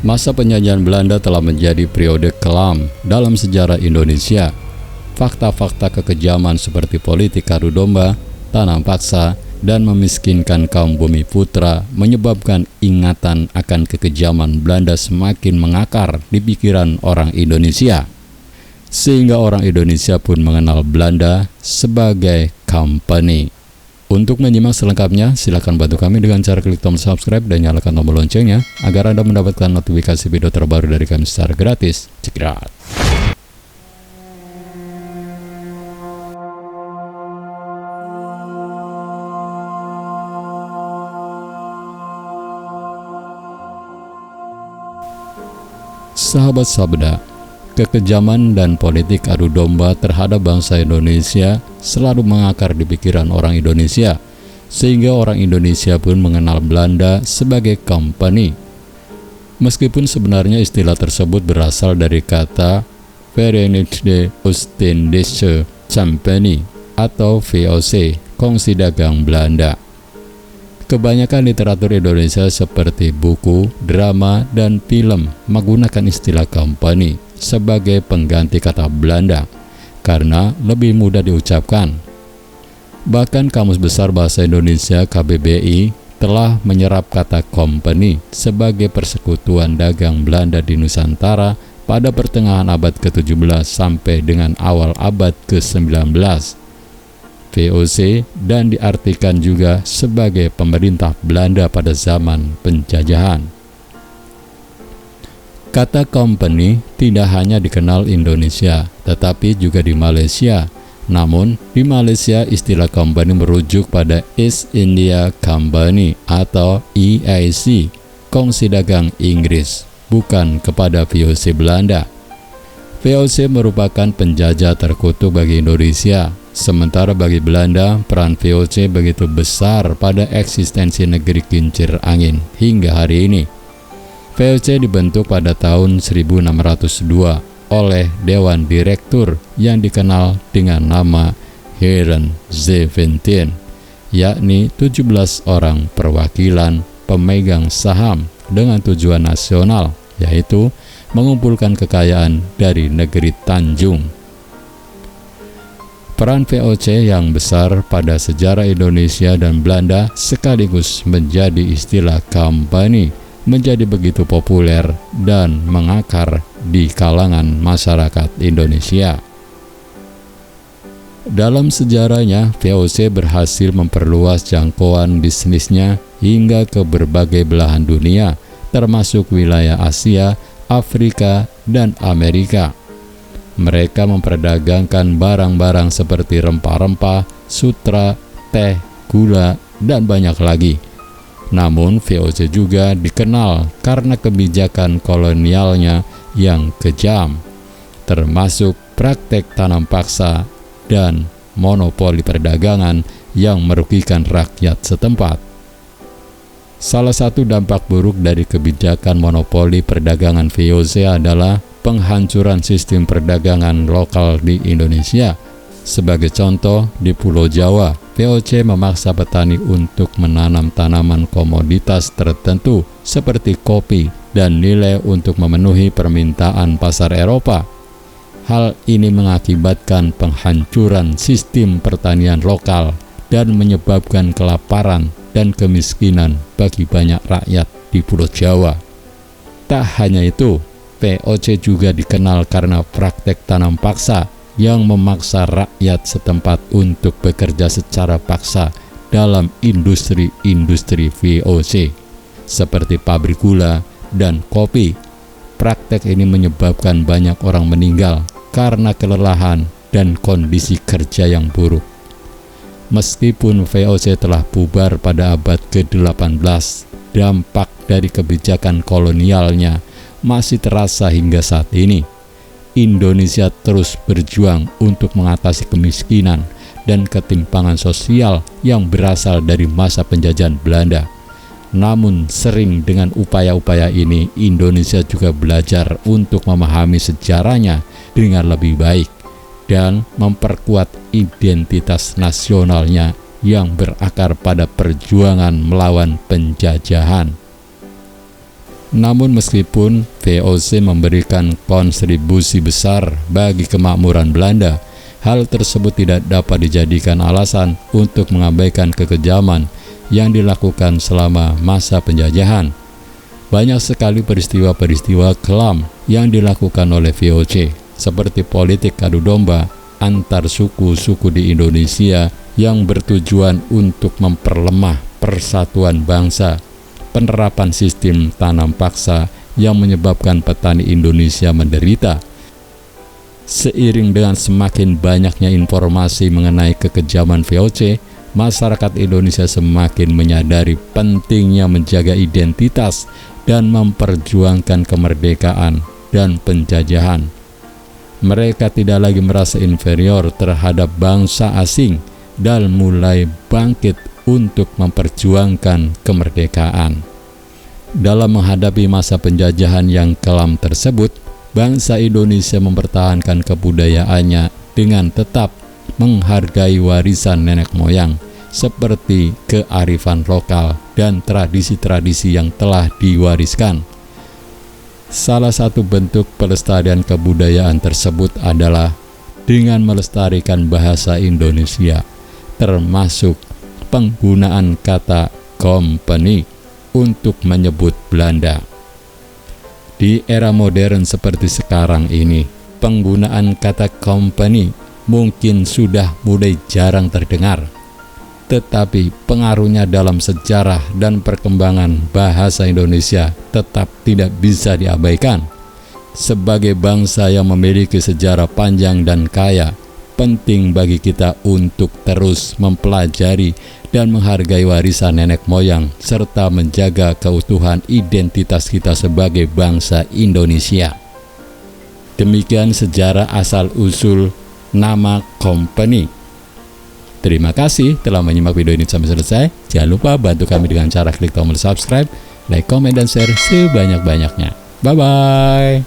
Masa penjajahan Belanda telah menjadi periode kelam dalam sejarah Indonesia. Fakta-fakta kekejaman seperti politik adu domba, tanam paksa, dan memiskinkan kaum bumi putra menyebabkan ingatan akan kekejaman Belanda semakin mengakar di pikiran orang Indonesia. Sehingga orang Indonesia pun mengenal Belanda sebagai company. Untuk menyimak selengkapnya, silakan bantu kami dengan cara klik tombol subscribe dan nyalakan tombol loncengnya agar Anda mendapatkan notifikasi video terbaru dari kami secara gratis. Check it out. Sahabat Sabda, kekejaman dan politik adu domba terhadap bangsa Indonesia selalu mengakar di pikiran orang Indonesia, sehingga orang Indonesia pun mengenal Belanda sebagai company. Meskipun sebenarnya istilah tersebut berasal dari kata Verenigde Oostindische Compagnie atau VOC, Kongsi Dagang Belanda. Kebanyakan literatur Indonesia seperti buku, drama, dan film menggunakan istilah company sebagai pengganti kata Belanda karena lebih mudah diucapkan. Bahkan Kamus Besar Bahasa Indonesia KBBI telah menyerap kata company sebagai persekutuan dagang Belanda di Nusantara pada pertengahan abad ke-17 sampai dengan awal abad ke-19. VOC dan diartikan juga sebagai pemerintah Belanda pada zaman penjajahan. Kata company tidak hanya dikenal Indonesia, tetapi juga di Malaysia. Namun, di Malaysia istilah company merujuk pada East India Company atau EIC, Kongsi Dagang Inggris, bukan kepada VOC Belanda. VOC merupakan penjajah terkutuk bagi Indonesia. Sementara bagi Belanda, peran VOC begitu besar pada eksistensi negeri kincir angin hingga hari ini. VOC dibentuk pada tahun 1602 oleh Dewan Direktur yang dikenal dengan nama Heren 17, yakni 17 orang perwakilan pemegang saham dengan tujuan nasional, yaitu mengumpulkan kekayaan dari negeri Tanjung. Peran VOC yang besar pada sejarah Indonesia dan Belanda sekaligus menjadi istilah company menjadi begitu populer dan mengakar di kalangan masyarakat Indonesia. Dalam sejarahnya, VOC berhasil memperluas jangkauan bisnisnya hingga ke berbagai belahan dunia, termasuk wilayah Asia, Afrika, dan Amerika. Mereka memperdagangkan barang-barang seperti rempah-rempah, sutra, teh, gula, dan banyak lagi. Namun VOC juga dikenal karena kebijakan kolonialnya yang kejam, termasuk praktek tanam paksa dan monopoli perdagangan yang merugikan rakyat setempat. Salah satu dampak buruk dari kebijakan monopoli perdagangan VOC adalah penghancuran sistem perdagangan lokal di Indonesia. Sebagai contoh, di Pulau Jawa, VOC memaksa petani untuk menanam tanaman komoditas tertentu seperti kopi dan nilai untuk memenuhi permintaan pasar Eropa. Hal ini mengakibatkan penghancuran sistem pertanian lokal dan menyebabkan kelaparan dan kemiskinan bagi banyak rakyat di Pulau Jawa. Tak hanya itu, VOC juga dikenal karena praktek tanam paksa yang memaksa rakyat setempat untuk bekerja secara paksa dalam industri-industri VOC seperti pabrik gula dan kopi. Praktek ini menyebabkan banyak orang meninggal karena kelelahan dan kondisi kerja yang buruk. Meskipun VOC telah bubar pada abad ke-18, dampak dari kebijakan kolonialnya masih terasa hingga saat ini. Indonesia terus berjuang untuk mengatasi kemiskinan dan ketimpangan sosial yang berasal dari masa penjajahan Belanda. Namun sering dengan upaya-upaya ini, Indonesia juga belajar untuk memahami sejarahnya dengan lebih baik dan memperkuat identitas nasionalnya yang berakar pada perjuangan melawan penjajahan. Namun meskipun VOC memberikan kontribusi besar bagi kemakmuran Belanda, hal tersebut tidak dapat dijadikan alasan untuk mengabaikan kekejaman yang dilakukan selama masa penjajahan. Banyak sekali peristiwa-peristiwa kelam yang dilakukan oleh VOC, seperti politik adu domba antar suku-suku di Indonesia yang bertujuan untuk memperlemah persatuan bangsa, penerapan sistem tanam paksa yang menyebabkan petani Indonesia menderita. Seiring dengan semakin banyaknya informasi mengenai kekejaman VOC, masyarakat Indonesia semakin menyadari pentingnya menjaga identitas dan memperjuangkan kemerdekaan dan penjajahan. Mereka tidak lagi merasa inferior terhadap bangsa asing dan mulai bangkit untuk memperjuangkan kemerdekaan. Dalam menghadapi masa penjajahan yang kelam tersebut, bangsa Indonesia mempertahankan kebudayaannya dengan tetap menghargai warisan nenek moyang seperti kearifan lokal dan tradisi-tradisi yang telah diwariskan. Salah satu bentuk pelestarian kebudayaan tersebut adalah dengan melestarikan bahasa Indonesia, termasuk penggunaan kata company untuk menyebut Belanda. Di era modern seperti sekarang ini, penggunaan kata company mungkin sudah mulai jarang terdengar, tetapi pengaruhnya dalam sejarah dan perkembangan bahasa Indonesia tetap tidak bisa diabaikan. Sebagai bangsa yang memiliki sejarah panjang dan kaya, penting bagi kita untuk terus mempelajari dan menghargai warisan nenek moyang serta menjaga keutuhan identitas kita sebagai bangsa Indonesia. Demikian sejarah asal-usul nama company. Terima kasih telah menyimak video ini sampai selesai. Jangan lupa bantu kami dengan cara klik tombol subscribe, like, komen, dan share sebanyak-banyaknya. Bye-bye.